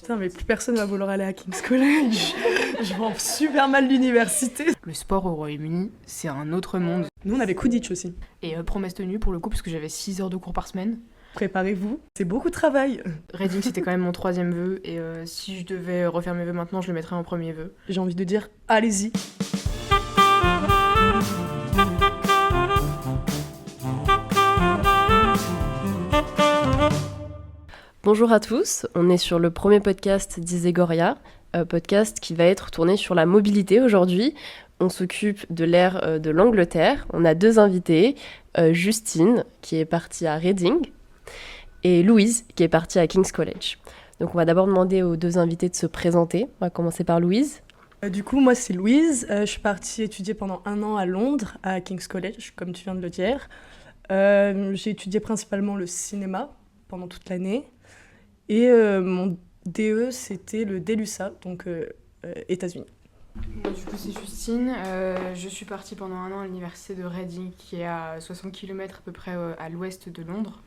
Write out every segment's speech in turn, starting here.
Putain, mais plus personne va vouloir aller à King's College. Je vends super mal l'université. Le sport au Royaume-Uni, c'est un autre monde. Nous, on avait Quidditch aussi. Et promesse tenue pour le coup, parce que j'avais 6 heures de cours par semaine. Préparez-vous, c'est beaucoup de travail. Reading, c'était quand même mon 3e vœu. Et si je devais refaire mes vœux maintenant, je le mettrais en premier vœu. J'ai envie de dire, allez-y. Bonjour à tous, on est sur le premier podcast d'Isegoria, podcast qui va être tourné sur la mobilité aujourd'hui. On s'occupe de l'ère de l'Angleterre. On a 2 invités, Justine qui est partie à Reading et Louise qui est partie à King's College. Donc on va d'abord demander aux 2 invités de se présenter. On va commencer par Louise. Du coup, moi c'est Louise, je suis partie étudier pendant 1 an à Londres, à King's College, comme tu viens de le dire. J'ai étudié principalement le cinéma pendant toute l'année. Et mon DE, c'était le DELUSA, donc États-Unis. Moi, du coup, c'est Justine. Je suis partie pendant 1 an à l'université de Reading, qui est à 60 km à peu près à l'ouest de Londres.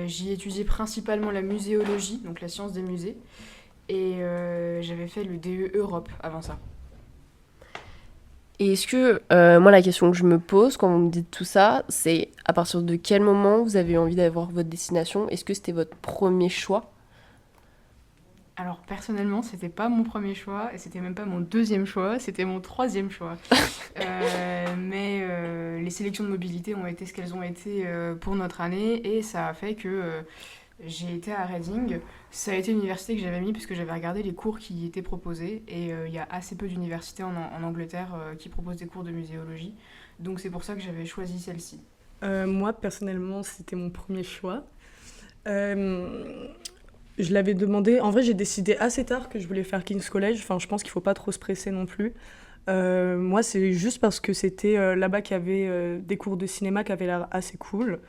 J'y étudiais principalement la muséologie, donc la science des musées. Et j'avais fait le DE Europe avant ça. Et est-ce que, moi la question que je me pose quand vous me dites tout ça, c'est à partir de quel moment vous avez eu envie d'avoir votre destination ? Est-ce que c'était votre premier choix ? Alors personnellement, c'était pas mon premier choix, et c'était même pas mon 2e choix, c'était mon 3e choix. Mais les sélections de mobilité ont été ce qu'elles ont été pour notre année, et ça a fait que j'ai été à Reading. Ça a été l'université que j'avais mis puisque j'avais regardé les cours qui y étaient proposés, et il y a assez peu d'universités en Angleterre qui proposent des cours de muséologie, donc c'est pour ça que j'avais choisi celle-ci. Moi, personnellement, c'était mon premier choix. Je l'avais demandé. En vrai, j'ai décidé assez tard que je voulais faire King's College. Enfin, je pense qu'il ne faut pas trop se presser non plus. Moi, c'est juste parce que c'était là-bas qu'il y avait des cours de cinéma qui avaient l'air assez cool.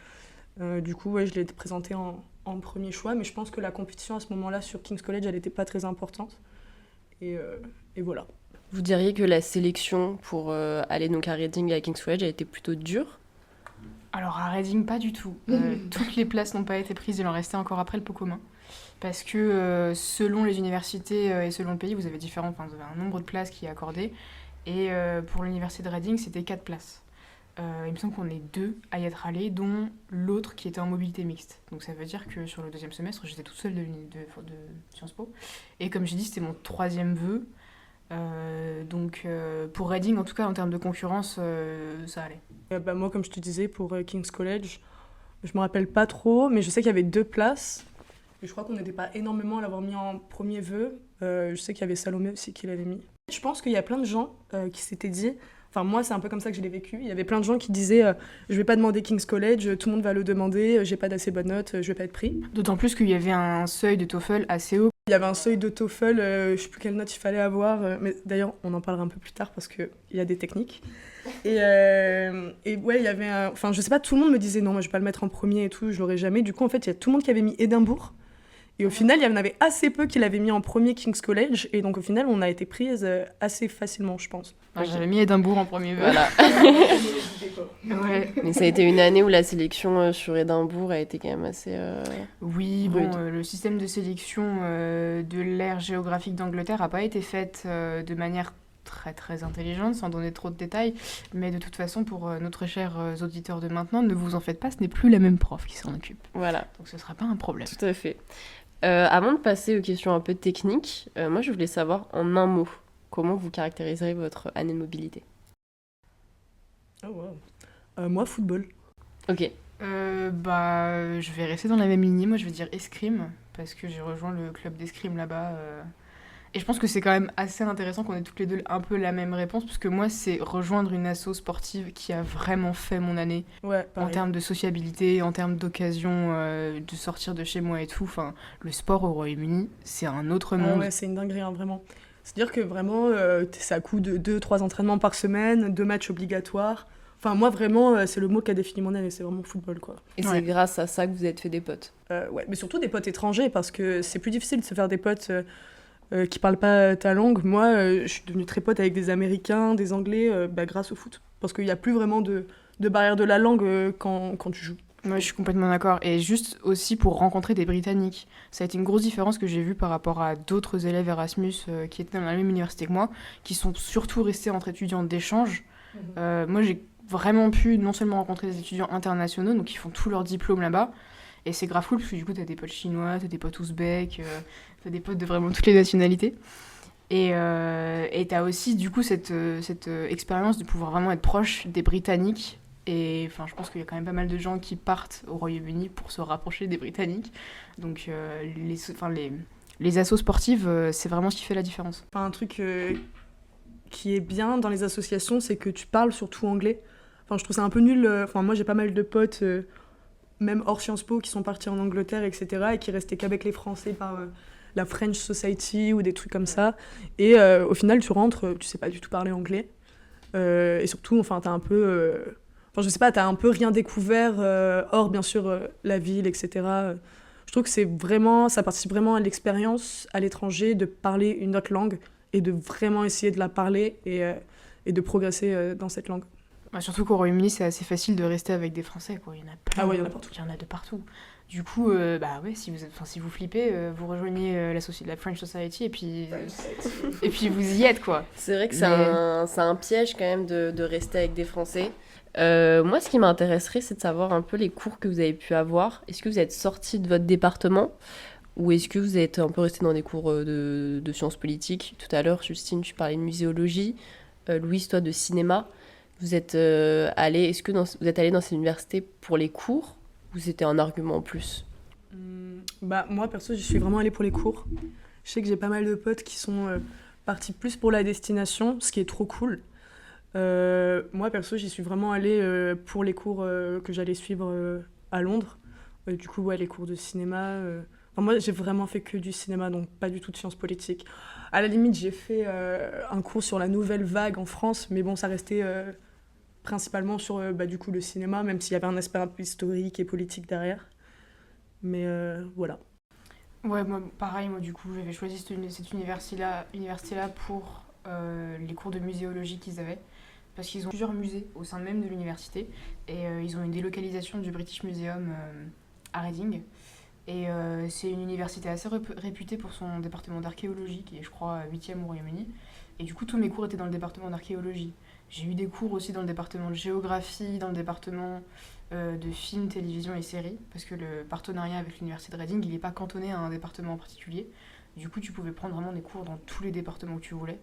Du coup, ouais, je l'ai présenté en premier choix, mais je pense que la compétition à ce moment-là sur King's College, elle n'était pas très importante. Et voilà. Vous diriez que la sélection pour aller donc à Reading et à King's College a été plutôt dure ? Alors à Reading, pas du tout. Toutes les places n'ont pas été prises, il en restait encore après le pot commun. Parce que selon les universités et selon le pays, vous avez un nombre de places qui est accordé. Et pour l'université de Reading, c'était 4 places. Il me semble qu'on est 2 à y être allés, dont l'autre qui était en mobilité mixte. Donc ça veut dire que sur le 2e semestre, j'étais toute seule de Sciences Po. Et comme j'ai dit, c'était mon 3e vœu. Donc pour Reading, en tout cas en termes de concurrence, ça allait. Moi, comme je te disais, pour King's College, je me rappelle pas trop, mais je sais qu'il y avait 2 places. Et je crois qu'on n'était pas énormément à l'avoir mis en premier vœu. Je sais qu'il y avait Salomé aussi qui l'avait mis. Je pense qu'il y a plein de gens qui s'étaient dit... Enfin, moi, c'est un peu comme ça que je l'ai vécu. Il y avait plein de gens qui disaient je vais pas demander King's College, tout le monde va le demander, j'ai pas d'assez bonnes notes, je vais pas être pris. D'autant plus qu'il y avait un seuil de TOEFL assez haut. Il y avait un seuil de TOEFL, je sais plus quelle note il fallait avoir, mais d'ailleurs, on en parlera un peu plus tard parce qu'il y a des techniques. Et ouais, il y avait Enfin, je sais pas, tout le monde me disait non, moi je vais pas le mettre en premier et tout, je l'aurais jamais. Du coup, en fait, il y a tout le monde qui avait mis Édimbourg. Et au final, il y en avait assez peu qui l'avaient mis en premier King's College. Et donc, au final, on a été prise assez facilement, je pense. J'avais mis Édimbourg en premier vœu. Voilà. Ouais. Mais ça a été une année où la sélection sur Édimbourg a été quand même assez... Oui, le système de sélection de l'aire géographique d'Angleterre n'a pas été fait de manière très très intelligente, sans donner trop de détails. Mais de toute façon, pour notre chers auditeurs de maintenant, ne vous en faites pas, ce n'est plus la même prof qui s'en occupe. Voilà. Donc ce ne sera pas un problème. Tout à fait. Avant de passer aux questions un peu techniques, moi je voulais savoir en un mot, comment vous caractériserez votre année de mobilité ? Oh wow. Moi, football. Ok. Je vais rester dans la même lignée. Moi, je vais dire escrime, parce que j'ai rejoint le club d'escrime là-bas. Et je pense que c'est quand même assez intéressant qu'on ait toutes les deux un peu la même réponse, parce que moi, c'est rejoindre une asso sportive qui a vraiment fait mon année. Ouais, en termes de sociabilité, en termes d'occasion de sortir de chez moi et tout. Enfin, le sport au Royaume-Uni, c'est un autre monde. Ouais, c'est une dinguerie, hein, vraiment. C'est-à-dire que vraiment, c'est à coup de 2-3 entraînements par semaine, 2 matchs obligatoires. Enfin, moi, vraiment, c'est le mot qui a défini mon année, c'est vraiment football, quoi. Et c'est grâce à ça que vous êtes fait des potes. Ouais, mais surtout des potes étrangers, parce que c'est plus difficile de se faire des potes qui parlent pas ta langue. Moi, je suis devenue très pote avec des Américains, des Anglais, grâce au foot. Parce qu'il n'y a plus vraiment de barrière de la langue quand tu joues. Moi, je suis complètement d'accord. Et juste aussi pour rencontrer des Britanniques. Ça a été une grosse différence que j'ai vue par rapport à d'autres élèves Erasmus qui étaient dans la même université que moi, qui sont surtout restés entre étudiants d'échange. Moi, j'ai vraiment pu non seulement rencontrer des étudiants internationaux, donc qui font tous leurs diplômes là-bas. Et c'est grave cool, parce que du coup, t'as des potes chinois, t'as des potes ouzbeks, t'as des potes de vraiment toutes les nationalités. Et t'as aussi, du coup, cette expérience de pouvoir vraiment être proche des Britanniques. Et enfin, je pense qu'il y a quand même pas mal de gens qui partent au Royaume-Uni pour se rapprocher des Britanniques. Donc, les assos sportives, c'est vraiment ce qui fait la différence. Enfin, un truc qui est bien dans les associations, c'est que tu parles surtout anglais. Enfin, je trouve ça un peu nul. Enfin, moi, j'ai pas mal de potes, même hors Sciences Po, qui sont partis en Angleterre, etc., et qui restaient qu'avec les Français par la French Society ou des trucs comme ça. Et au final, tu rentres, tu sais pas du tout parler anglais. Et surtout, enfin, t'as un peu... Enfin, je sais pas, t'as un peu rien découvert, hors, bien sûr, la ville, etc. Je trouve que c'est vraiment... Ça participe vraiment à l'expérience à l'étranger de parler une autre langue et de vraiment essayer de la parler et de progresser dans cette langue. Bah, surtout qu'au Royaume-Uni, c'est assez facile de rester avec des Français, quoi. Il y en a plein. Ah ouais, il y en a partout. Il y en a de partout. Du coup, bah ouais, si vous flippez, vous rejoignez la French Society et puis vous y êtes, quoi. C'est vrai que c'est un piège quand même de rester avec des Français. Moi, ce qui m'intéresserait, c'est de savoir un peu les cours que vous avez pu avoir. Est-ce que vous êtes sorti de votre département ou est-ce que vous êtes un peu resté dans des cours de sciences politiques? Tout à l'heure, Justine, tu parlais de muséologie. Louise, toi, de cinéma. Vous êtes vous êtes allé dans cette université pour les cours ou c'était un argument en plus? Bah, moi, perso, j'y suis vraiment allée pour les cours. Je sais que j'ai pas mal de potes qui sont partis plus pour la destination, ce qui est trop cool. Moi, perso, j'y suis vraiment allée pour les cours que j'allais suivre à Londres. Du coup, ouais, les cours de cinéma. Enfin, moi, j'ai vraiment fait que du cinéma, donc pas du tout de sciences politiques. À la limite, j'ai fait un cours sur la nouvelle vague en France, mais bon, ça restait principalement sur bah, du coup, le cinéma, même s'il y avait un aspect un peu historique et politique derrière. Mais voilà. Ouais, moi, pareil, moi, du coup, j'avais choisi cette université-là pour les cours de muséologie qu'ils avaient. Parce qu'ils ont plusieurs musées au sein même de l'université. Et ils ont une délocalisation du British Museum à Reading. Et c'est une université assez réputée pour son département d'archéologie, qui est, je crois, 8e au Royaume-Uni. Et du coup, tous mes cours étaient dans le département d'archéologie. J'ai eu des cours aussi dans le département de géographie, dans le département de films, télévision et séries, parce que le partenariat avec l'université de Reading, il n'est pas cantonné à un département en particulier. Du coup, tu pouvais prendre vraiment des cours dans tous les départements que tu voulais.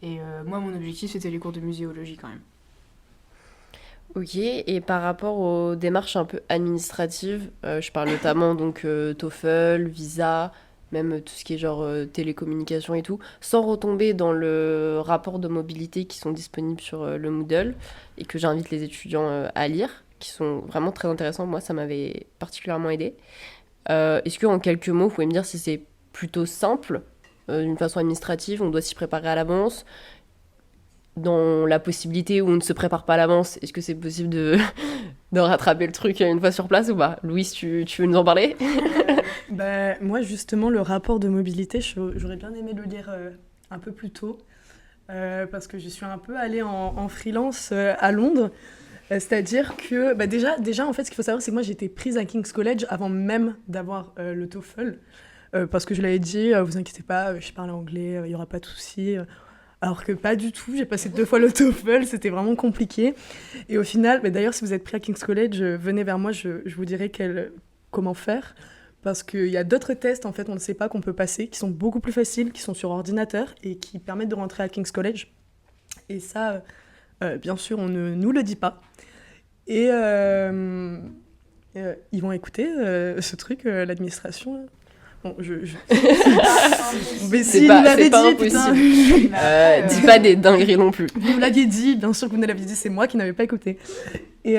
Et moi, mon objectif, c'était les cours de muséologie quand même. Ok, et par rapport aux démarches un peu administratives, je parle notamment donc TOEFL, visa, même tout ce qui est genre télécommunications et tout, sans retomber dans le rapport de mobilité qui sont disponibles sur le Moodle et que j'invite les étudiants à lire, qui sont vraiment très intéressants. Moi, ça m'avait particulièrement aidé. Est-ce que en quelques mots, vous pouvez me dire si c'est plutôt simple, d'une façon administrative, on doit s'y préparer à l'avance? Dans la possibilité où on ne se prépare pas à l'avance, est-ce que c'est possible de rattraper le truc une fois sur place ou pas? Louise, tu veux nous en parler? Bah, moi, justement, le rapport de mobilité, j'aurais bien aimé le lire un peu plus tôt, parce que je suis un peu allée en freelance à Londres. C'est-à-dire que, bah, déjà, en fait, ce qu'il faut savoir, c'est que moi, j'étais prise à King's College avant même d'avoir le TOEFL, parce que je l'avais dit, vous inquiétez pas, je parle anglais, il n'y aura pas de souci. Alors que pas du tout, j'ai passé 2 fois le TOEFL, c'était vraiment compliqué. Et au final, bah, d'ailleurs, si vous êtes pris à King's College, venez vers moi, je vous dirai comment faire. Parce qu'il y a d'autres tests, en fait, on ne sait pas, qu'on peut passer, qui sont beaucoup plus faciles, qui sont sur ordinateur et qui permettent de rentrer à King's College. Et ça, bien sûr, on ne nous le dit pas. Et ils vont écouter ce truc, l'administration. Bon, mais si, vous l'avez dit, putain. Dis pas des dingueries non plus. Vous l'aviez dit, bien sûr que vous ne l'aviez dit, c'est moi qui n'avais pas écouté. Et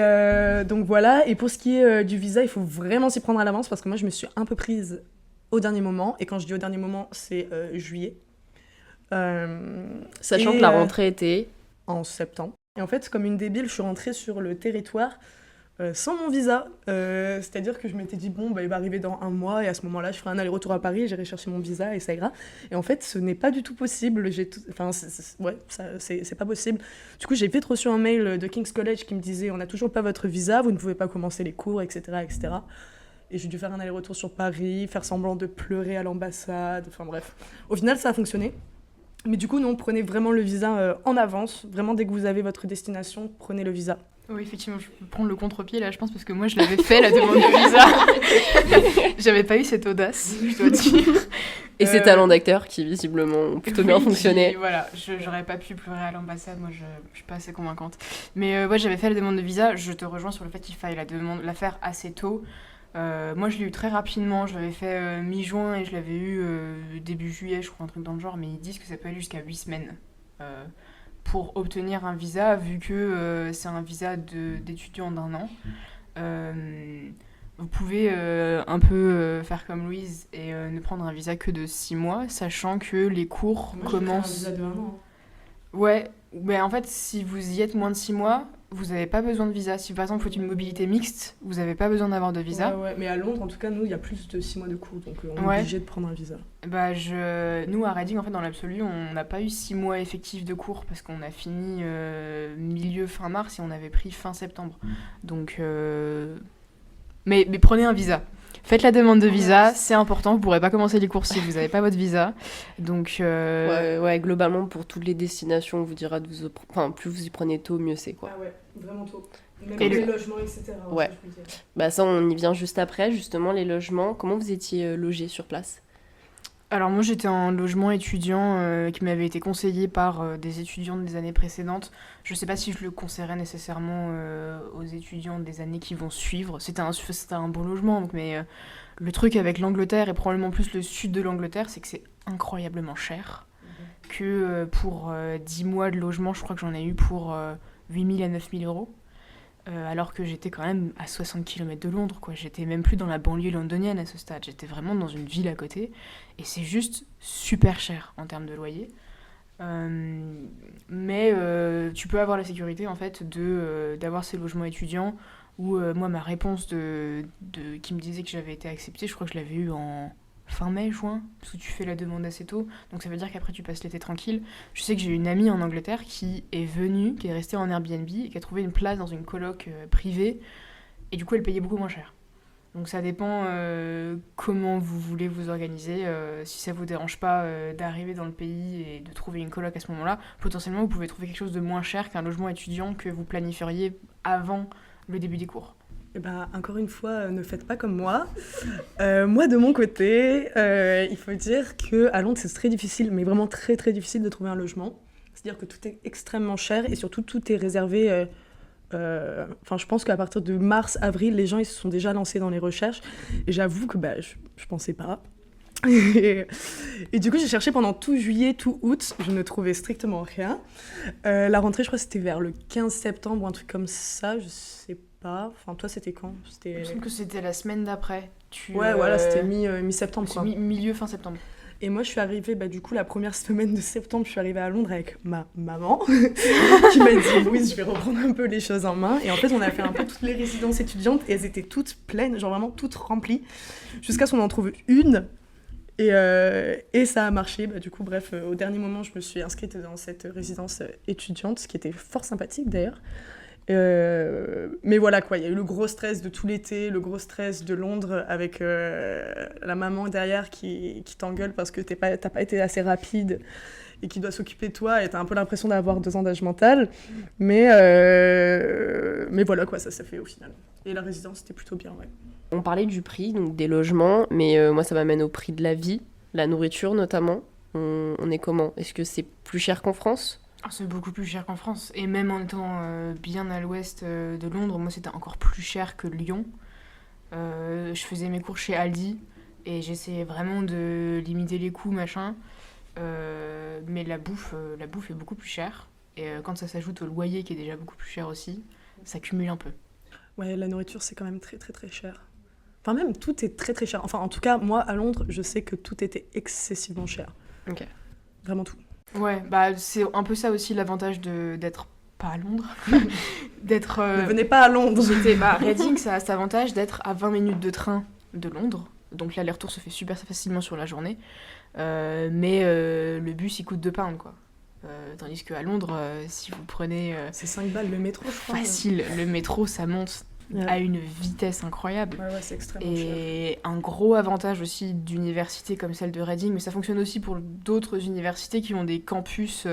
donc voilà, et pour ce qui est du visa, il faut vraiment s'y prendre à l'avance parce que moi je me suis un peu prise au dernier moment, et quand je dis au dernier moment, c'est juillet. Sachant que la rentrée était en septembre. Et en fait, comme une débile, je suis rentrée sur le territoire sans mon visa. C'est-à-dire que je m'étais dit, bon, bah, il va arriver dans 1 mois et à ce moment-là, je ferai un aller-retour à Paris, j'irai chercher mon visa et ça ira. Et en fait, ce n'est pas du tout possible. Enfin, c'est pas possible. Du coup, j'ai vite reçu un mail de King's College qui me disait, on n'a toujours pas votre visa, vous ne pouvez pas commencer les cours, etc., etc. Et j'ai dû faire un aller-retour sur Paris, faire semblant de pleurer à l'ambassade, enfin bref. Au final, ça a fonctionné. Mais du coup, non, prenez vraiment le visa en avance. Vraiment, dès que vous avez votre destination, prenez le visa. Oui, effectivement, je peux prendre le contre-pied là, je pense, parce que moi je l'avais fait la demande de visa. J'avais pas eu cette audace, je dois dire. Et ces talents d'acteur qui visiblement ont plutôt bien fonctionné. Voilà, j'aurais pas pu pleurer à l'ambassade, moi je suis pas assez convaincante. Mais ouais, j'avais fait la demande de visa, je te rejoins sur le fait qu'il faille la faire assez tôt. Moi je l'ai eu très rapidement, je l'avais fait mi-juin et je l'avais eu début juillet, je crois, un truc dans le genre, mais ils disent que ça peut aller jusqu'à 8 semaines. Pour obtenir un visa, vu que c'est un visa d'étudiant d'1 an. Vous pouvez un peu faire comme Louise et ne prendre un visa que de 6 mois, sachant que les cours commencent... J'ai pris un visa de 1 an. Ouais, mais en fait, si vous y êtes moins de 6 mois, vous n'avez pas besoin de visa. Si par exemple, vous faites une mobilité mixte, vous n'avez pas besoin d'avoir de visa. Ouais, mais à Londres, en tout cas, nous, il y a plus de 6 mois de cours, donc on est obligé de prendre un visa. Bah, nous, à Reading, en fait, dans l'absolu, on n'a pas eu 6 mois effectifs de cours parce qu'on a fini fin mars et on avait pris fin septembre. Donc, mais prenez un visa. Faites la demande de visa, c'est important. Vous ne pourrez pas commencer les cours si vous n'avez pas votre visa. Donc, ouais, globalement, pour toutes les destinations, on vous dira plus vous y prenez tôt, mieux c'est, quoi. Ah ouais, vraiment tôt. Même et les logements, etc. Ouais. Bah ça, on y vient juste après, justement, les logements. Comment vous étiez logés sur place ? Alors moi j'étais en logement étudiant qui m'avait été conseillé par des étudiants des années précédentes. Je sais pas si je le conseillerais nécessairement aux étudiants des années qui vont suivre. C'était un bon logement, donc, mais le truc avec l'Angleterre et probablement plus le sud de l'Angleterre, c'est que c'est incroyablement cher. Que pour 10 mois de logement, je crois que j'en ai eu pour 8 000 à 9 000 euros. Alors que j'étais quand même à 60 km de Londres, quoi. J'étais même plus dans la banlieue londonienne à ce stade, j'étais vraiment dans une ville à côté, et c'est juste super cher en termes de loyer. Mais tu peux avoir la sécurité en fait d'avoir ces logements étudiants, où moi ma réponse qui me disait que j'avais été acceptée, je crois que je l'avais eu en fin mai, juin, parce que tu fais la demande assez tôt, donc ça veut dire qu'après tu passes l'été tranquille. Je sais que j'ai une amie en Angleterre qui est venue, qui est restée en Airbnb et qui a trouvé une place dans une coloc privée, et du coup elle payait beaucoup moins cher. Donc ça dépend comment vous voulez vous organiser. Si ça vous dérange pas d'arriver dans le pays et de trouver une coloc à ce moment-là, potentiellement vous pouvez trouver quelque chose de moins cher qu'un logement étudiant que vous planifieriez avant le début des cours. Eh ben, encore une fois, ne faites pas comme moi. Moi, de mon côté, il faut dire qu'à Londres, c'est très difficile, mais vraiment très, très difficile de trouver un logement. C'est-à-dire que tout est extrêmement cher et surtout, tout est réservé... je pense qu'à partir de mars, avril, les gens ils se sont déjà lancés dans les recherches. Et j'avoue que je pensais pas. Et du coup, j'ai cherché pendant tout juillet, tout août. Je ne trouvais strictement rien. La rentrée, je crois que c'était vers le 15 septembre ou un truc comme ça. Je sais pas. Enfin, toi, c'était quand ? Il me semble que c'était la semaine d'après. Voilà, c'était mi-septembre. Quoi. Milieu, fin septembre. Et moi, je suis arrivée, du coup, la première semaine de septembre, je suis arrivée à Londres avec ma maman, qui m'a dit « Oui, je vais reprendre un peu les choses en main ». Et en fait, on a fait un peu toutes les résidences étudiantes, et elles étaient toutes pleines, genre vraiment toutes remplies, jusqu'à ce qu'on en trouve une. Et ça a marché. Du coup, bref, au dernier moment, je me suis inscrite dans cette résidence étudiante, ce qui était fort sympathique, d'ailleurs. Mais voilà quoi, il y a eu le gros stress de tout l'été, le gros stress de Londres avec la maman derrière qui t'engueule parce que t'as pas été assez rapide et qui doit s'occuper de toi et t'as un peu l'impression d'avoir 2 ans d'âge mental, mais voilà quoi, ça s'est fait au final. Et la résidence c'était plutôt bien, ouais. On parlait du prix, donc des logements, mais moi ça m'amène au prix de la vie, la nourriture notamment. On est comment ? Est-ce que c'est plus cher qu'en France ? C'est beaucoup plus cher qu'en France. Et même en étant bien à l'ouest de Londres, moi c'était encore plus cher que Lyon. Je faisais mes cours chez Aldi et j'essayais vraiment de limiter les coûts, machin. Mais la bouffe est beaucoup plus chère. Et quand ça s'ajoute au loyer qui est déjà beaucoup plus cher aussi, ça cumule un peu. Ouais, la nourriture c'est quand même très très très cher. Enfin même tout est très très cher. Enfin en tout cas, moi à Londres, je sais que tout était excessivement cher. Ok. Vraiment tout. Ouais, c'est un peu ça aussi l'avantage d'être pas à Londres, d'être... Ne venez pas à Londres. Reading, ça a cet avantage d'être à 20 minutes de train de Londres. Donc l'aller-retour se fait super facilement sur la journée. Mais le bus, il coûte 2 pounds, quoi. Tandis qu'à Londres, si vous prenez... c'est 5 balles le métro, je crois. Facile. Le métro, ça monte à une vitesse incroyable. Ouais, c'est extrêmement cher. Et un gros avantage aussi d'universités comme celle de Reading, mais ça fonctionne aussi pour d'autres universités qui ont des campus, il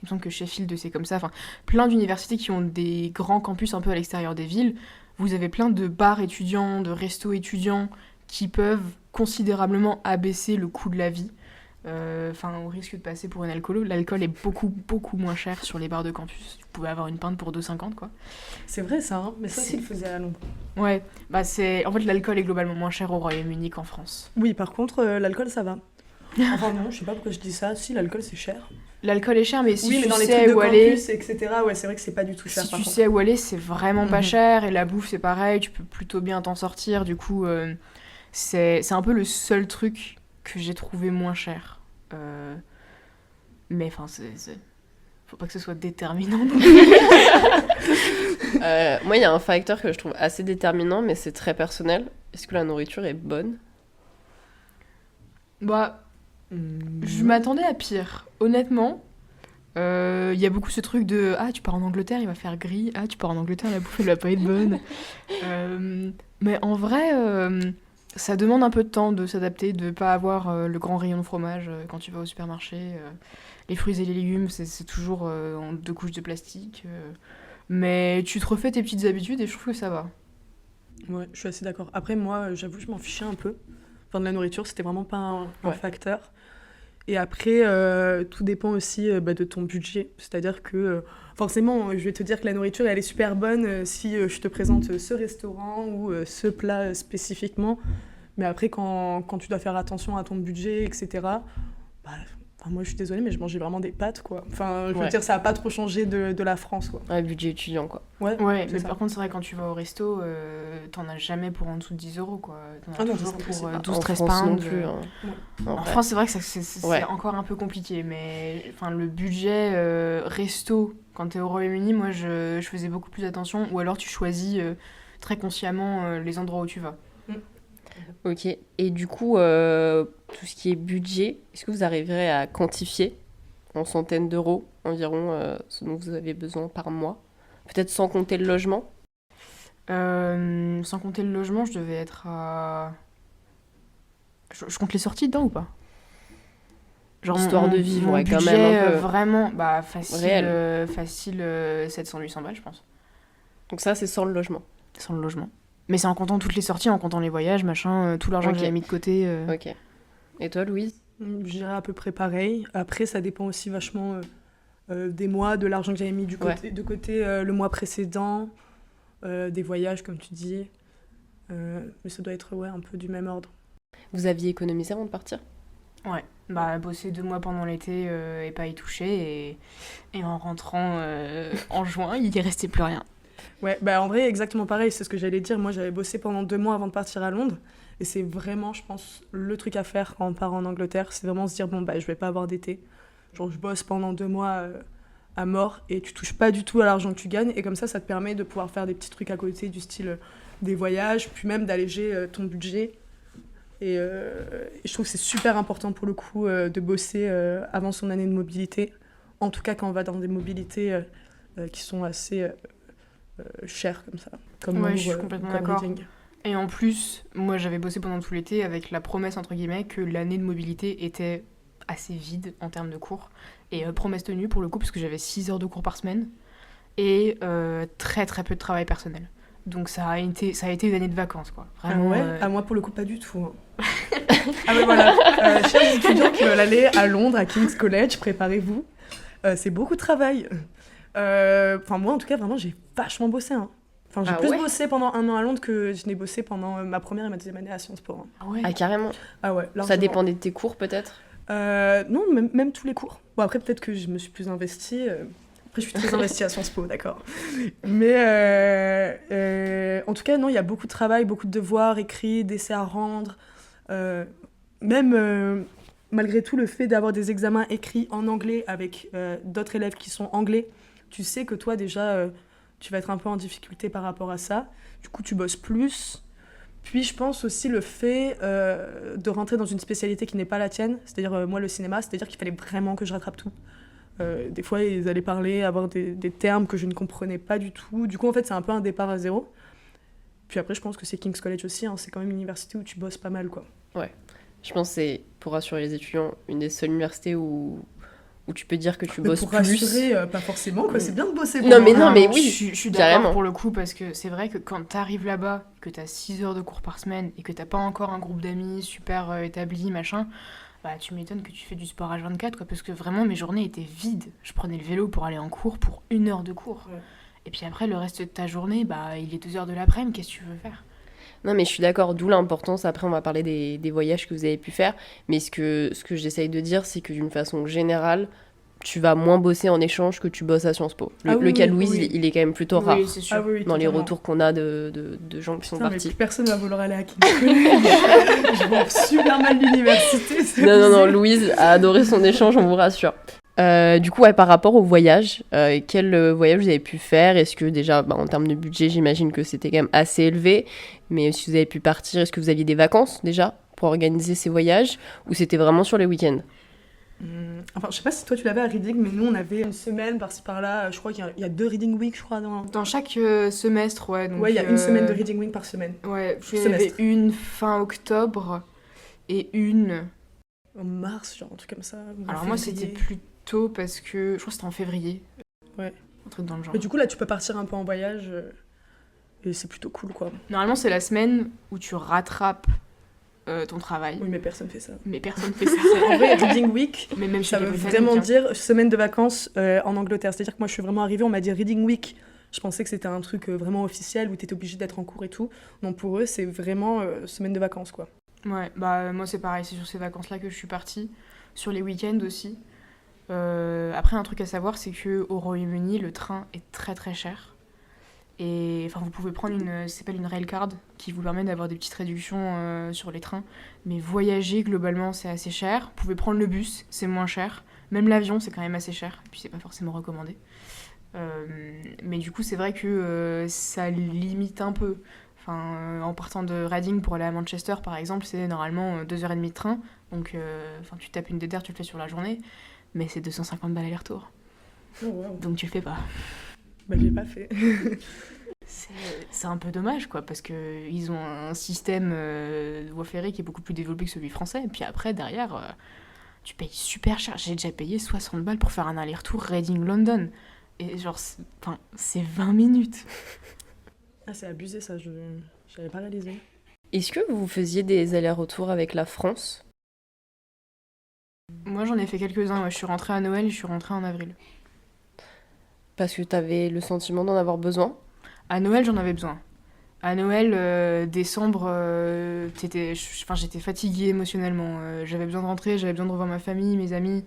me semble que Sheffield c'est comme ça, enfin plein d'universités qui ont des grands campus un peu à l'extérieur des villes. Vous avez plein de bars étudiants, de restos étudiants qui peuvent considérablement abaisser le coût de la vie. Au risque de passer pour une alcoolo, l'alcool est beaucoup moins cher sur les bars de campus. Vous pouvez avoir une pinte pour 2,50 quoi. C'est vrai ça, hein, mais ça aussi, il le faisait à Londres. Ouais, en fait l'alcool est globalement moins cher au Royaume-Uni qu'en France. Oui, par contre, l'alcool ça va. Enfin non, je sais pas pourquoi je dis ça. Si, l'alcool c'est cher. L'alcool est cher, mais si oui, mais tu dans les sais trucs de où aller, campus, etc. Ouais, c'est vrai que c'est pas du tout cher. si par tu contre. sais où aller, c'est vraiment pas Mhm. cher. Et la bouffe, c'est pareil, tu peux plutôt bien t'en sortir. Du coup, c'est un peu le seul truc que j'ai trouvé moins cher. Mais enfin, faut pas que ce soit déterminant. Moi, il y a un facteur que je trouve assez déterminant, mais c'est très personnel. Est-ce que la nourriture est bonne ? Bah, je m'attendais à pire. Honnêtement, il y a beaucoup ce truc de « Ah, tu pars en Angleterre, il va faire gris. Ah, tu pars en Angleterre, la bouffe, elle va pas être bonne. » Mais en vrai, ça demande un peu de temps de s'adapter, de pas avoir le grand rayon de fromage quand tu vas au supermarché. Les fruits et les légumes, c'est toujours en 2 couches de plastique. Mais tu te refais tes petites habitudes et je trouve que ça va. Ouais, je suis assez d'accord. Après, moi, j'avoue, je m'en fichais un peu. Enfin, de la nourriture, c'était vraiment pas un facteur. Et après, tout dépend aussi de ton budget. C'est-à-dire que, forcément, je vais te dire que la nourriture, elle est super bonne si je te présente ce restaurant ou ce plat spécifiquement. Mais après, quand tu dois faire attention à ton budget, etc., moi, je suis désolée, mais je mangeais vraiment des pâtes, quoi. Enfin, je veux dire, ça n'a pas trop changé de la France, quoi. Ouais, budget étudiant, quoi. Ouais, mais par contre, c'est vrai, quand tu vas au resto, t'en as jamais pour en dessous de 10 euros, quoi. T'en as toujours pour 12-13 pounds. Non plus, hein. En France, c'est vrai que c'est encore un peu compliqué, mais le budget resto, quand t'es au Royaume-Uni, moi, je faisais beaucoup plus attention, ou alors tu choisis très consciemment les endroits où tu vas. Ok, et du coup, tout ce qui est budget, est-ce que vous arriverez à quantifier en centaines d'euros environ ce dont vous avez besoin par mois ? Peut-être sans compter le logement ? Sans compter le logement, je devais être à... Je compte les sorties dedans ou pas ? Genre histoire de vivre, mon quand budget, même un peu vraiment, facile 700-800 balles, je pense. Donc ça, c'est sans le logement. Sans le logement. Mais c'est en comptant toutes les sorties, en comptant les voyages, machin, tout l'argent que j'avais mis de côté. Ok. Et toi, Louise ? Je dirais à peu près pareil. Après, ça dépend aussi vachement des mois, de l'argent que j'avais mis de côté le mois précédent, des voyages, comme tu dis. Mais ça doit être un peu du même ordre. Vous aviez économisé avant de partir ? Ouais. Bosser 2 mois pendant l'été et pas y toucher. Et en rentrant en juin, il y restait plus rien. Ouais, en vrai, exactement pareil, c'est ce que j'allais dire. Moi, j'avais bossé pendant 2 mois avant de partir à Londres. Et c'est vraiment, je pense, le truc à faire quand on part en Angleterre. C'est vraiment se dire, je vais pas avoir d'été. Genre, je bosse pendant 2 mois à mort et tu touches pas du tout à l'argent que tu gagnes. Et comme ça te permet de pouvoir faire des petits trucs à côté, du style des voyages, puis même d'alléger ton budget. Et je trouve que c'est super important pour le coup de bosser avant son année de mobilité. En tout cas, quand on va dans des mobilités qui sont assez... cher comme ça, comme je suis complètement comme d'accord. Reading. Et en plus, moi j'avais bossé pendant tout l'été avec la promesse entre guillemets que l'année de mobilité était assez vide en termes de cours. Et promesse tenue pour le coup, parce que j'avais 6 heures de cours par semaine et très très peu de travail personnel. Donc ça a été une année de vacances, quoi. Vraiment, moi pour le coup pas du tout. Hein. Mais voilà, chers étudiants qui veulent aller à Londres, à King's College, préparez-vous. C'est beaucoup de travail. Moi en tout cas vraiment j'ai vachement bossé. Hein. J'ai plus bossé pendant 1 an à Londres que je n'ai bossé pendant ma première et ma deuxième année à Sciences Po. Hein. Ah ouais. Ah carrément. Ah ouais. Ça dépendait de tes cours peut-être. Non, même tous les cours. Bon après peut-être que je me suis plus investie. Après je suis très investie à Sciences Po, d'accord. Mais en tout cas non, il y a beaucoup de travail, beaucoup de devoirs écrits, d'essais à rendre. Malgré tout le fait d'avoir des examens écrits en anglais avec d'autres élèves qui sont anglais. tu sais que toi, déjà, tu vas être un peu en difficulté par rapport à ça. Du coup, tu bosses plus. Puis, je pense aussi le fait de rentrer dans une spécialité qui n'est pas la tienne, c'est-à-dire, moi, le cinéma, c'est-à-dire qu'il fallait vraiment que je rattrape tout. Des fois, ils allaient parler, avoir des termes que je ne comprenais pas du tout. Du coup, en fait, c'est un peu un départ à zéro. Puis après, je pense que c'est King's College aussi, hein, c'est quand même une université où tu bosses pas mal, quoi. Ouais. Je pense que c'est, pour rassurer les étudiants, une des seules universités où tu peux dire que tu Mais bosses pour plus. rassurer, pas forcément, quoi. C'est bien de bosser. Non, mais non, mais oui, je suis d'accord carrément. pour le coup, parce que c'est vrai que quand t'arrives là-bas, que t'as 6 heures de cours par semaine et que t'as pas encore un groupe d'amis super établi, machin, bah tu m'étonnes que tu fais du sport H24, quoi, parce que vraiment mes journées étaient vides. Je prenais le vélo pour aller en cours pour 1 heure de cours. Ouais. Et puis après, le reste de ta journée, bah il est 2 heures de l'après-midi, qu'est-ce que tu veux faire? Non, mais je suis d'accord, d'où l'importance. Après, on va parler des voyages que vous avez pu faire. Mais ce que j'essaye de dire, c'est que d'une façon générale, tu vas moins bosser en échange que tu bosses à Sciences Po. Le, Ah oui, le cas de oui, Louise, oui. il est quand même plutôt rare Oui, c'est sûr. Ah oui, dans les totalement. retours qu'on a de gens qui sont Putain, mais partis. plus personne va vouloir aller à King's College. Je vois super mal l'université. c'est Non, abusé. Louise a adoré son échange, on vous rassure. Du coup, ouais, par rapport au voyage, quel voyage vous avez pu faire? Est-ce que déjà, en termes de budget, j'imagine que c'était quand même assez élevé, mais si vous avez pu partir, est-ce que vous aviez des vacances déjà pour organiser ces voyages, ou c'était vraiment sur les week-ends? Enfin, je sais pas si toi tu l'avais à Reading, mais nous on avait une semaine par-ci par-là. Je crois qu'il y a 2 Reading Week, je crois. Dans chaque semestre, ouais. Donc, Ouais, il y a une semaine de Reading Week par semaine. Ouais, il y en avait Semestre. une fin octobre et une. En mars, genre un truc comme ça. ou en Alors moi, février. c'était plus tôt parce que je crois que c'était en février. Ouais. Un truc dans le genre. Mais du coup, là, tu peux partir un peu en voyage. Et c'est plutôt cool, quoi. Normalement, c'est la semaine où tu rattrapes ton travail. Oui, mais personne fait ça. Mais personne fait ça. En vrai, Reading Week, Mais même chez ça les veut Britanniques, vraiment hein. dire semaine de vacances en Angleterre. C'est-à-dire que moi, je suis vraiment arrivée, on m'a dit Reading Week. Je pensais que c'était un truc vraiment officiel où t'étais obligé d'être en cours et tout. Non, pour eux, c'est vraiment semaine de vacances, quoi. Ouais, bah moi c'est pareil, c'est sur ces vacances-là que je suis partie. Sur les week-ends aussi. Après, un truc à savoir, c'est qu'au Royaume-Uni, le train est très très cher. Et enfin, vous pouvez prendre ça s'appelle une railcard qui vous permet d'avoir des petites réductions sur les trains. Mais voyager, globalement, c'est assez cher. Vous pouvez prendre le bus, c'est moins cher. Même l'avion, c'est quand même assez cher. Et puis, c'est pas forcément recommandé. Mais du coup, c'est vrai que ça limite un peu. Enfin, en partant de Reading pour aller à Manchester, par exemple, c'est normalement 2h30 de train. Donc, tu tapes une déterre, tu le fais sur la journée. Mais c'est 250 balles aller-retour. Oh, wow. Donc, tu le fais pas. Bah, j'ai pas fait. C'est un peu dommage, quoi, parce qu'ils ont un système de voie ferrée qui est beaucoup plus développé que celui français. Et puis après, derrière, tu payes super cher. J'ai déjà payé 60 balles pour faire un aller-retour Reading-London. Et genre, c'est 20 minutes. Ah, c'est abusé, ça. J'avais pas réalisé. Est-ce que vous faisiez des allers-retours avec la France? Moi, j'en ai fait quelques-uns. Ouais. Je suis rentrée à Noël et je suis rentrée en avril. Parce que t'avais le sentiment d'en avoir besoin? À Noël, j'en avais besoin. À Noël, décembre, j'étais fatiguée émotionnellement. J'avais besoin de rentrer, j'avais besoin de revoir ma famille, mes amis,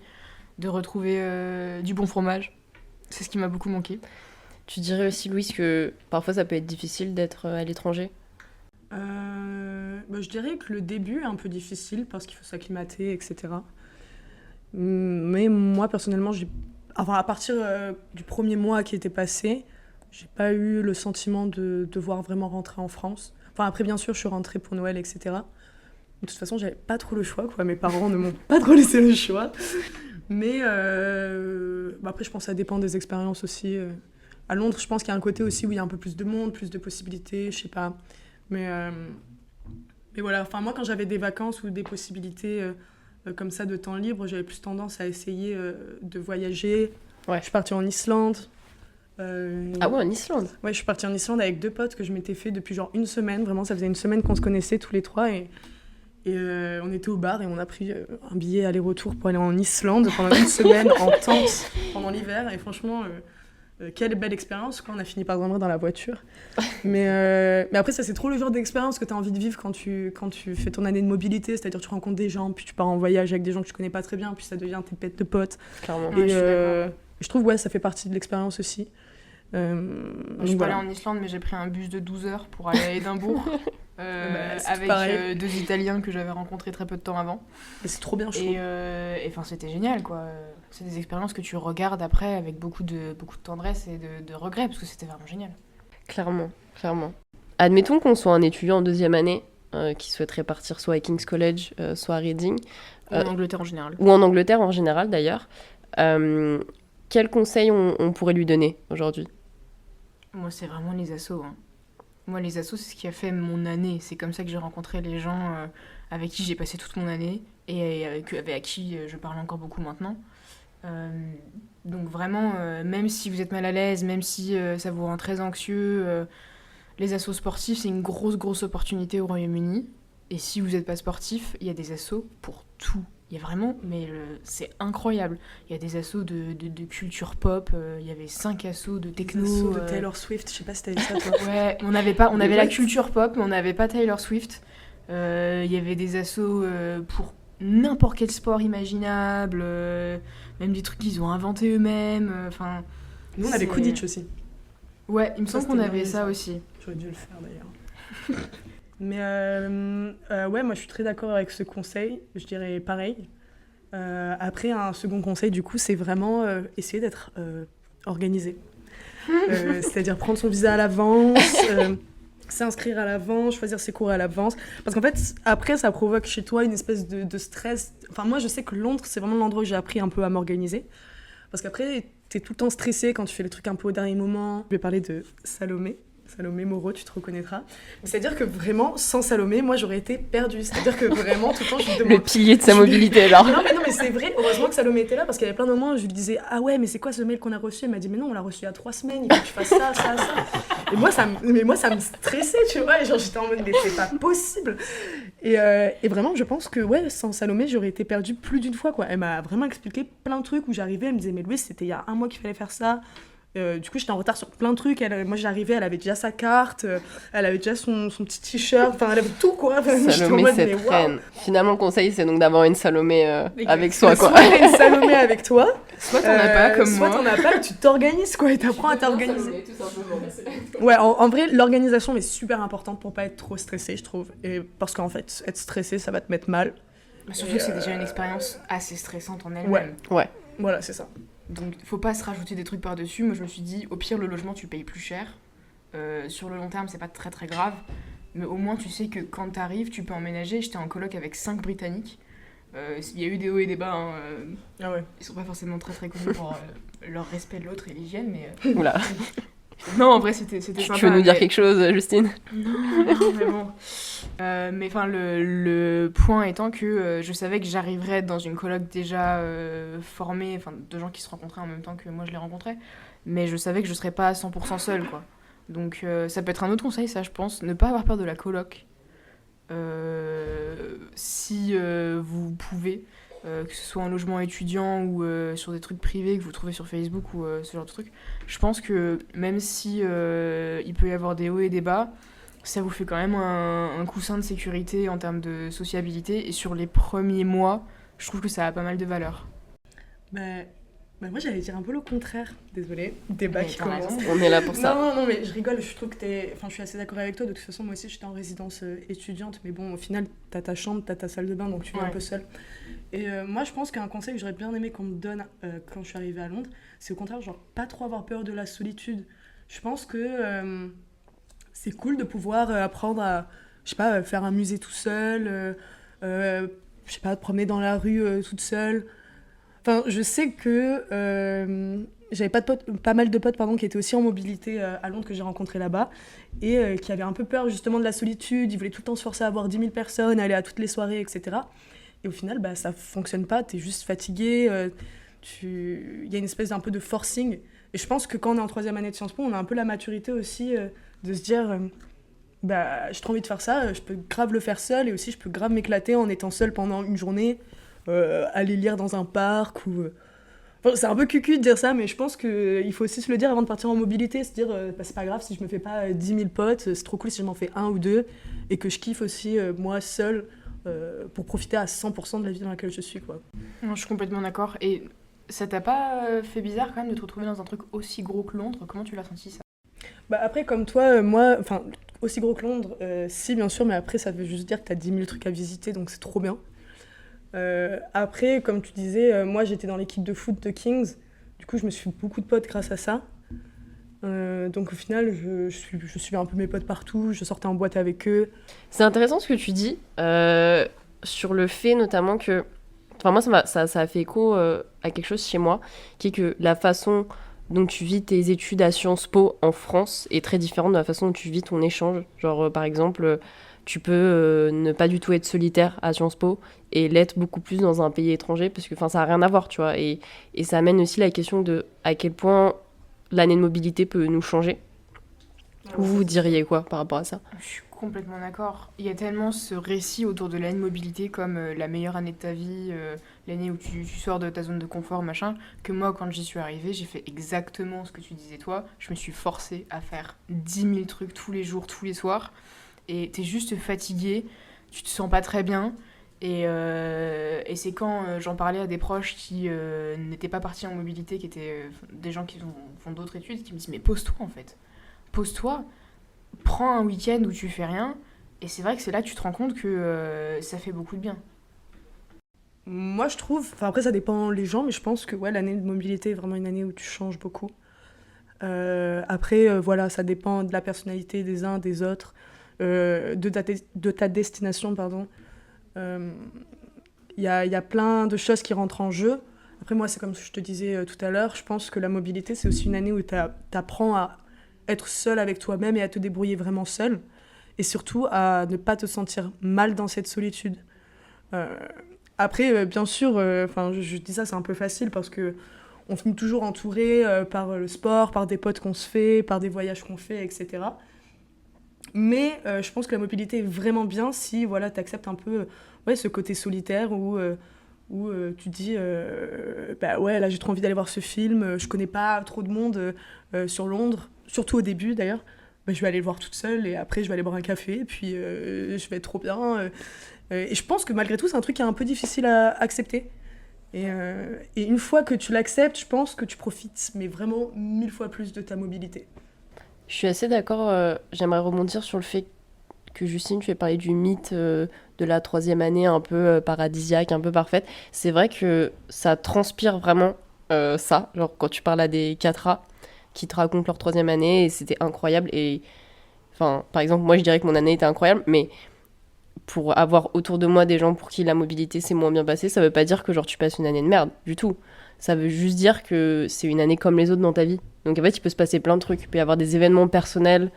de retrouver du bon fromage. C'est ce qui m'a beaucoup manqué. Tu dirais aussi, Louise, que parfois ça peut être difficile d'être à l'étranger? Bah, je dirais que le début est un peu difficile parce qu'il faut s'acclimater, etc. Mais moi, personnellement, à partir du premier mois qui était passé, j'ai pas eu le sentiment de devoir vraiment rentrer en France. Enfin, après, bien sûr, je suis rentrée pour Noël, etc. De toute façon, j'avais pas trop le choix, quoi. Mes parents ne m'ont pas trop laissé le choix. Mais après, je pense que ça dépend des expériences aussi. À Londres, je pense qu'il y a un côté aussi où il y a un peu plus de monde, plus de possibilités, je sais pas. Mais voilà, enfin, moi, quand j'avais des vacances ou des possibilités comme ça de temps libre, j'avais plus tendance à essayer de voyager. Ouais. Je suis partie en Islande. Ah ouais, en Islande? Ouais, je suis partie en Islande avec 2 potes que je m'étais fait depuis genre 1 semaine. Vraiment, ça faisait 1 semaine qu'on se connaissait tous les 3 et on était au bar et on a pris un billet aller-retour pour aller en Islande pendant 1 semaine en tente pendant l'hiver. Et franchement, quelle belle expérience, quoi. On a fini par dormir dans la voiture. Mais après, ça, c'est trop le genre d'expérience que tu as envie de vivre quand tu fais ton année de mobilité. C'est-à-dire tu rencontres des gens, puis tu pars en voyage avec des gens que tu connais pas très bien, puis ça devient tes pets de potes. Clairement. Ouais, je suis d'accord. Je trouve, ouais, ça fait partie de l'expérience aussi. Je suis pas allée en Islande, mais j'ai pris un bus de 12 heures pour aller à Édimbourg. C'est tout Avec pareil. 2 Italiens que j'avais rencontrés très peu de temps avant. Et c'est trop bien chaud. Et enfin, c'était génial, quoi. C'est des expériences que tu regardes après avec beaucoup de tendresse et de regret, parce que c'était vraiment génial. Clairement. Admettons qu'on soit un étudiant en 2e année qui souhaiterait partir soit à King's College, soit à Reading. Ou en Angleterre en général. Ou en Angleterre en général, d'ailleurs. Quels conseils on pourrait lui donner aujourd'hui ? Moi, c'est vraiment les assos. Hein. Moi, les assos, c'est ce qui a fait mon année. C'est comme ça que j'ai rencontré les gens avec qui j'ai passé toute mon année et avec qui je parle encore beaucoup maintenant. Donc vraiment, même si vous êtes mal à l'aise, même si ça vous rend très anxieux, les assos sportifs, c'est une grosse opportunité au Royaume-Uni. Et si vous n'êtes pas sportif, il y a des assos pour tout. Il y a vraiment, c'est incroyable. Il y a des assos de culture pop, il y avait 5 assos de techno. Des assos de Taylor Swift, je sais pas si t'as vu ça toi. Ouais, on avait la culture pop, mais on n'avait pas Taylor Swift. Il y avait des assos pour n'importe quel sport imaginable, même des trucs qu'ils ont inventés eux-mêmes. Nous on avait Quidditch aussi. Ouais, il me semble qu'on avait ça aussi. J'aurais dû le faire d'ailleurs. Mais ouais, moi je suis très d'accord avec ce conseil, je dirais pareil. Après, un second conseil, du coup, c'est vraiment essayer d'être organisé. C'est-à-dire prendre son visa à l'avance, s'inscrire à l'avance, choisir ses cours à l'avance. Parce qu'en fait, après, ça provoque chez toi une espèce de stress. Enfin, moi, je sais que Londres, c'est vraiment l'endroit où j'ai appris un peu à m'organiser. Parce qu'après, t'es tout le temps stressé quand tu fais les trucs un peu au dernier moment. Je vais parler de Salomé Moreau, tu te reconnaîtras. C'est-à-dire que vraiment, sans Salomé, moi, j'aurais été perdue. C'est-à-dire que vraiment, tout le temps, je lui demande... Le pilier de sa mobilité, là. Non, mais c'est vrai. Heureusement que Salomé était là, parce qu'il y avait plein de moments où je lui disais « Ah ouais, mais c'est quoi ce mail qu'on a reçu ?» Elle m'a dit « Mais non, on l'a reçu il y a 3 semaines, il faut que tu fasses ça. » Et moi, ça me stressait, tu vois. Et genre, j'étais en mode « Mais c'est pas possible !» Et vraiment, je pense que, ouais, sans Salomé, j'aurais été perdue plus d'une fois, quoi. Elle m'a vraiment expliqué plein de trucs où j'arrivais, elle me disait « Mais Louise, c'était il y a 1 mois qu'il fallait faire ça. » Du coup, j'étais en retard sur plein de trucs. Moi, j'arrivais, elle avait déjà sa carte, elle avait déjà son petit t-shirt, enfin, elle avait tout, quoi. Salomé, cette reine. Finalement, le conseil, c'est donc d'avoir une Salomé avec soi, quoi. Soit une Salomé avec toi, soit t'en as pas, comme soit moi. Soit t'en as pas, et tu t'organises, quoi, et t'apprends à t'organiser. Tout simplement. Ouais, en vrai, l'organisation est super importante pour pas être trop stressé, je trouve. Et parce qu'en fait, être stressé, ça va te mettre mal. Surtout que c'est déjà une expérience assez stressante en elle-même. Ouais. Voilà, c'est ça. Donc, faut pas se rajouter des trucs par-dessus. Moi, je me suis dit, au pire, le logement, tu payes plus cher. Sur le long terme, c'est pas très très grave. Mais au moins, tu sais que quand t'arrives, tu peux emménager. J'étais en coloc avec 5 Britanniques. Il y a eu des hauts et des bas. Hein, Ah ouais. Ils sont pas forcément très très connus pour leur respect de l'autre et l'hygiène, mais... Oula. Non, en vrai, c'était sympa. Tu veux nous dire quelque chose, Justine ? Non, mais bon. Mais enfin, le point étant que je savais que j'arriverais dans une coloc déjà formée, enfin, de gens qui se rencontraient en même temps que moi je les rencontrais, mais je savais que je serais pas à 100% seule, quoi. Donc ça peut être un autre conseil, ça, je pense, ne pas avoir peur de la coloc. Si vous pouvez, que ce soit un logement étudiant ou sur des trucs privés que vous trouvez sur Facebook ou ce genre de trucs, je pense que même si il peut y avoir des hauts et des bas, ça vous fait quand même un coussin de sécurité en termes de sociabilité, et sur les premiers mois, je trouve que ça a pas mal de valeur. Bah moi j'allais dire un peu le contraire, désolée, débat qui commence. On est là pour ça. Non, mais je rigole, je trouve que je suis assez d'accord avec toi. De toute façon, moi aussi j'étais en résidence étudiante, mais bon, au final, t'as ta chambre, t'as ta salle de bain, donc tu vis un peu seule. Et moi je pense qu'un conseil que j'aurais bien aimé qu'on me donne quand je suis arrivée à Londres, c'est au contraire, genre, pas trop avoir peur de la solitude. Je pense que c'est cool de pouvoir apprendre à, je sais pas, faire un musée tout seul, je sais pas, te promener dans la rue toute seule. Enfin, je sais que j'avais pas mal de potes qui étaient aussi en mobilité à Londres, que j'ai rencontrés là-bas, et qui avaient un peu peur justement de la solitude. Ils voulaient tout le temps se forcer à voir 10 000 personnes, aller à toutes les soirées, etc. Et au final, bah, ça fonctionne pas, t'es juste fatigué, il y a une espèce d'un peu de forcing. Et je pense que quand on est en 3e année de Sciences Po, on a un peu la maturité aussi de se dire bah, j'ai trop envie de faire ça, je peux grave le faire seule, et aussi je peux grave m'éclater en étant seule pendant une journée. Aller lire dans un parc ou... Enfin, c'est un peu cucu de dire ça, mais je pense qu'il faut aussi se le dire avant de partir en mobilité, se dire bah, c'est pas grave si je me fais pas 10 000 potes, c'est trop cool si je m'en fais 1 ou 2, et que je kiffe aussi moi seule pour profiter à 100% de la vie dans laquelle je suis, quoi. Non, je suis complètement d'accord. Et ça t'a pas fait bizarre quand même de te retrouver dans un truc aussi gros que Londres ? Comment tu l'as senti, ça ? Bah après, comme toi, moi, enfin, aussi gros que Londres, si bien sûr, mais après ça veut juste dire que t'as 10 000 trucs à visiter, donc c'est trop bien. Après, comme tu disais, moi j'étais dans l'équipe de foot de Kings. Du coup, je me suis fait beaucoup de potes grâce à ça. Donc au final, je suivais un peu mes potes partout, je sortais en boîte avec eux. C'est intéressant ce que tu dis sur le fait notamment que... Enfin, moi, ça a fait écho à quelque chose chez moi, qui est que la façon dont tu vis tes études à Sciences Po en France est très différente de la façon dont tu vis ton échange. Genre, par exemple, tu peux ne pas du tout être solitaire à Sciences Po et l'être beaucoup plus dans un pays étranger, parce que ça n'a rien à voir, tu vois. Et ça amène aussi la question de à quel point l'année de mobilité peut nous changer. Vous diriez quoi par rapport à ça ? Je suis complètement d'accord. Il y a tellement ce récit autour de l'année de mobilité comme la meilleure année de ta vie, l'année où tu sors de ta zone de confort, machin, que moi, quand j'y suis arrivée, j'ai fait exactement ce que tu disais toi. Je me suis forcée à faire 10 000 trucs tous les jours, tous les soirs. Et t'es juste fatiguée, tu te sens pas très bien. Et c'est quand j'en parlais à des proches qui n'étaient pas partis en mobilité, qui étaient des gens qui font d'autres études, qui me disent « Mais pose-toi, en fait. Pose-toi. » Prends un week-end où tu fais rien, et c'est vrai que c'est là que tu te rends compte que ça fait beaucoup de bien. Moi, je trouve, enfin après ça dépend les gens, mais je pense que ouais, l'année de mobilité est vraiment une année où tu changes beaucoup. Après, voilà, ça dépend de la personnalité des uns, des autres, de ta destination, pardon. Il y a plein de choses qui rentrent en jeu. Après, moi, c'est comme je te disais tout à l'heure, je pense que la mobilité, c'est aussi une année où t'apprends à être seul avec toi-même et à te débrouiller vraiment seul. Et surtout, à ne pas te sentir mal dans cette solitude. Après, bien sûr, je dis ça, c'est un peu facile parce que on finit toujours entouré par le sport, par des potes qu'on se fait, par des voyages qu'on fait, etc. Mais je pense que la mobilité est vraiment bien si voilà, tu acceptes un peu ce côté solitaire où tu te dis bah ouais, là j'ai trop envie d'aller voir ce film, je connais pas trop de monde sur Londres, surtout au début d'ailleurs. Bah, je vais aller le voir toute seule et après je vais aller boire un café et puis je vais être trop bien. Et je pense que malgré tout, c'est un truc qui est un peu difficile à accepter. Et une fois que tu l'acceptes, je pense que tu profites, mais vraiment 1000 fois plus de ta mobilité. Je suis assez d'accord. J'aimerais rebondir sur le fait que Justine, tu as parlé du mythe de la troisième année un peu paradisiaque, un peu parfaite. C'est vrai que ça transpire vraiment ça. Genre quand tu parles à des 4A qui te racontent leur troisième année et c'était incroyable. Et enfin, par exemple, moi je dirais que mon année était incroyable, mais pour avoir autour de moi des gens pour qui la mobilité s'est moins bien passée, ça veut pas dire que genre tu passes une année de merde du tout. Ça veut juste dire que c'est une année comme les autres dans ta vie. Donc en fait, il peut se passer plein de trucs. Il peut y avoir des événements personnels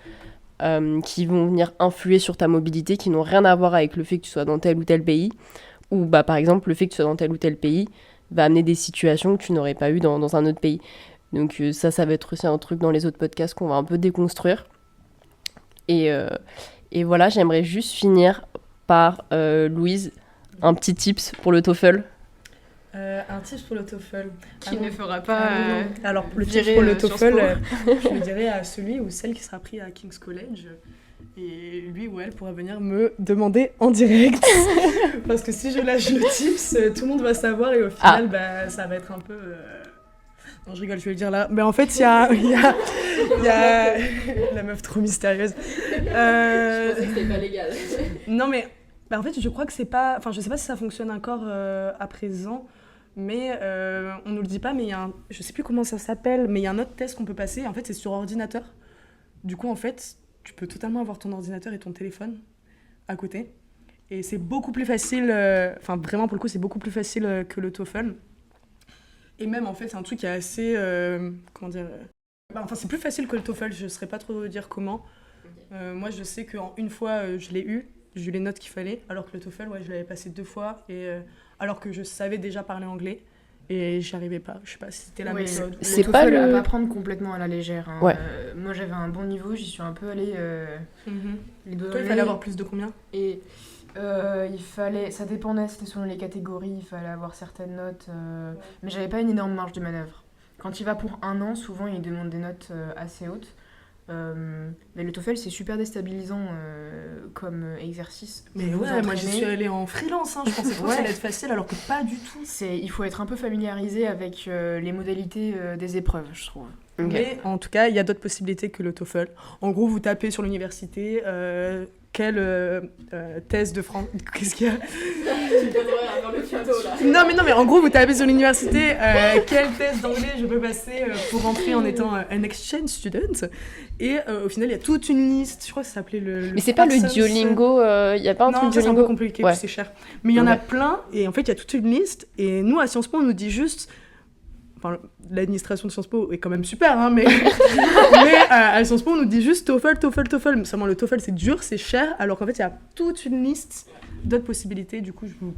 qui vont venir influer sur ta mobilité, qui n'ont rien à voir avec le fait que tu sois dans tel ou tel pays. Ou bah, par exemple, le fait que tu sois dans tel ou tel pays va amener des situations que tu n'aurais pas eues dans un autre pays. Donc ça va être aussi un truc dans les autres podcasts qu'on va un peu déconstruire. Et voilà, j'aimerais juste finir par Louise, un petit tips pour le TOEFL. Un tips pour le TOEFL. Qui ne fera pas Alors, le tips pour le TOEFL, je le dirais à celui ou celle qui sera pris à King's College. Et lui ou elle pourra venir me demander en direct. Parce que si je lâche le tips, tout le monde va savoir et au final, ça va être un peu... Non, je rigole, je vais le dire là. Mais en fait, il y a la meuf trop mystérieuse. Je pensais que c'était pas légal. Non, mais en fait, je crois que c'est pas... Enfin, je sais pas si ça fonctionne encore à présent, mais on nous le dit pas, mais il y a un... Je sais plus comment ça s'appelle, mais il y a un autre test qu'on peut passer. En fait, c'est sur ordinateur. Du coup, en fait, tu peux totalement avoir ton ordinateur et ton téléphone à côté. Et c'est beaucoup plus facile... Enfin, vraiment, pour le coup, c'est beaucoup plus facile que le TOEFL. Et même, en fait, c'est un truc qui est assez... comment dire c'est plus facile que le TOEFL, je ne saurais pas trop dire comment. Moi, je sais qu'en une fois, je l'ai eu. J'ai eu les notes qu'il fallait, alors que le TOEFL, je l'avais passé 2 fois, et, alors que je savais déjà parler anglais, et j'y arrivais pas. Je sais pas si c'était la méthode. C'est le TOEFL à pas prendre complètement à la légère. Hein. Ouais. Moi, j'avais un bon niveau, j'y suis un peu allée les deux. Toi, il fallait avoir plus de combien ? Et il fallait, ça dépendait, c'était selon les catégories, il fallait avoir certaines notes, mais j'avais pas une énorme marge de manœuvre. Quand tu vas pour 1 an, souvent ils demandent des notes assez hautes. Mais le TOEFL c'est super déstabilisant comme exercice. Mais ouais, moi j'y suis allée en freelance, je pensais que ça allait être facile alors que pas du tout. Il faut être un peu familiarisé avec les modalités des épreuves, je trouve. Okay. Mais en tout cas, il y a d'autres possibilités que le TOEFL. En gros, vous tapez sur l'université quelle thèse de France... Qu'est-ce qu'il y a Tu devrais avoir le piano là. Non, mais en gros, vous tapez sur l'université quelle thèse d'anglais je peux passer pour rentrer en étant un exchange student. Et au final, il y a toute une liste. Je crois que ça s'appelait le Mais c'est pas le Parsons. Duolingo, il y a pas un Non, truc ça, c'est un peu Duolingo? compliqué, Ouais. puis c'est cher. Mais il y en a Ouais. plein, et en fait, il y a toute une liste. Et nous, à Sciences Po, on nous dit juste... Enfin, l'administration de Sciences Po est quand même super, hein, mais à Sciences Po, on nous dit juste TOEFL. Seulement, le TOEFL, c'est dur, c'est cher, alors qu'en fait, il y a toute une liste d'autres possibilités. Du coup, je vous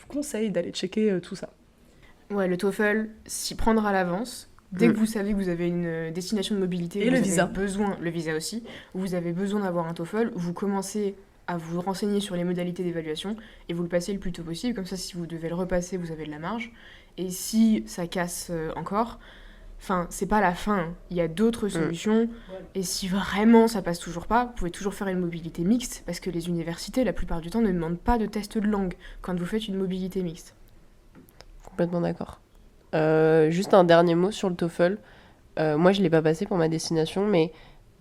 conseille d'aller checker tout ça. Ouais, le TOEFL, s'y prendre à l'avance. Dès que vous savez que vous avez une destination de mobilité, Et vous le avez visa. besoin, le visa aussi, vous avez besoin d'avoir un TOEFL, vous commencez à vous renseigner sur les modalités d'évaluation et vous le passez le plus tôt possible. Comme ça, si vous devez le repasser, vous avez de la marge. Et si ça casse encore, enfin, c'est pas la fin. Hein. Il y a d'autres solutions. Et si vraiment ça passe toujours pas, vous pouvez toujours faire une mobilité mixte parce que les universités, la plupart du temps, ne demandent pas de test de langue quand vous faites une mobilité mixte. Complètement d'accord. Juste un dernier mot sur le TOEFL. Moi, je l'ai pas passé pour ma destination, mais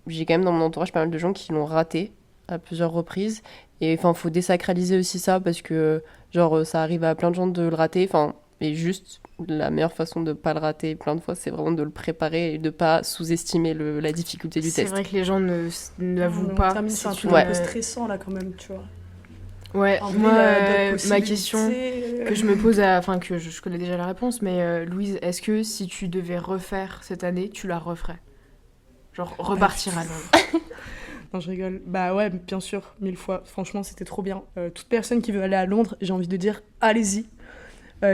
j'ai quand même dans mon entourage pas mal de gens qui l'ont raté à plusieurs reprises. Et enfin, faut désacraliser aussi ça parce que genre ça arrive à plein de gens de le rater. Enfin, et juste la meilleure façon de pas le rater plein de fois, c'est vraiment de le préparer et de pas sous-estimer la difficulté du C'est test. vrai que les gens n'avouent On pas. termine sur un C'est truc une- un peu stressant, là, quand même, tu vois. Ouais, En vrai, moi, il y a d'autres ma question possibilités. que je me pose, enfin que je connais déjà la réponse, mais Louise, est-ce que si tu devais refaire cette année, tu la referais? Genre repartir à Londres. Non, je rigole. Bah ouais, bien sûr, 1000 fois. Franchement, c'était trop bien. Toute personne qui veut aller à Londres, j'ai envie de dire, allez-y.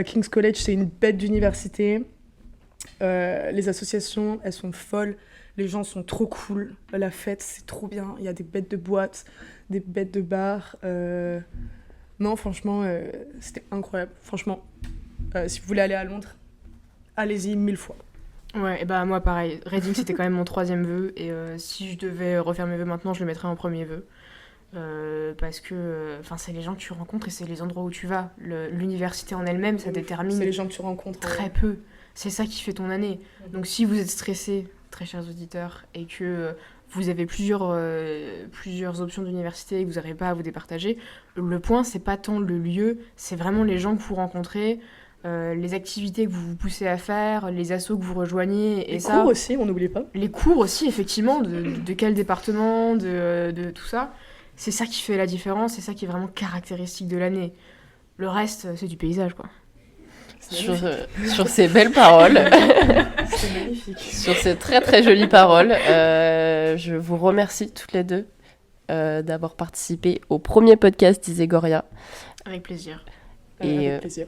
King's College, c'est une bête d'université. Les associations, elles sont folles. Les gens sont trop cool. La fête, c'est trop bien. Il y a des bêtes de boîtes, des bêtes de bars. Non, franchement, c'était incroyable. Franchement, si vous voulez aller à Londres, allez-y 1000 fois. Ouais, et bah moi pareil. Reading c'était quand même mon 3e vœu, et si je devais refaire mes vœux maintenant, je le mettrais en premier vœu. Parce que c'est les gens que tu rencontres et c'est les endroits où tu vas. L'université en elle-même, ça détermine C'est les gens que tu rencontres. très peu. C'est ça qui fait ton année. Donc si vous êtes stressé, très chers auditeurs, et que vous avez plusieurs options d'université et que vous n'arrivez pas à vous départager, le point, c'est pas tant le lieu, c'est vraiment les gens que vous rencontrez, les activités que vous vous poussez à faire, les assos que vous rejoignez. Et Les ça, cours aussi, on n'oublie pas. les cours aussi, effectivement, de quel département, de tout ça. C'est ça qui fait la différence, c'est ça qui est vraiment caractéristique de l'année. Le reste, c'est du paysage, quoi. Sur ces belles paroles, C'est magnifique. sur ces très très jolies paroles, je vous remercie toutes les deux d'avoir participé au premier podcast d'Iségoria, Avec plaisir. Et, Avec plaisir.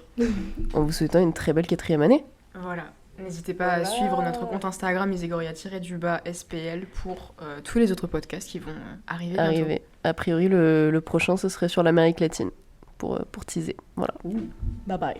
en vous souhaitant une très belle 4e année. Voilà. N'hésitez pas à suivre notre compte Instagram iségoria-SPL pour tous les autres podcasts qui vont arriver bientôt. Arrivé. A priori, le prochain, ce serait sur l'Amérique latine, pour teaser. Voilà. Bye bye.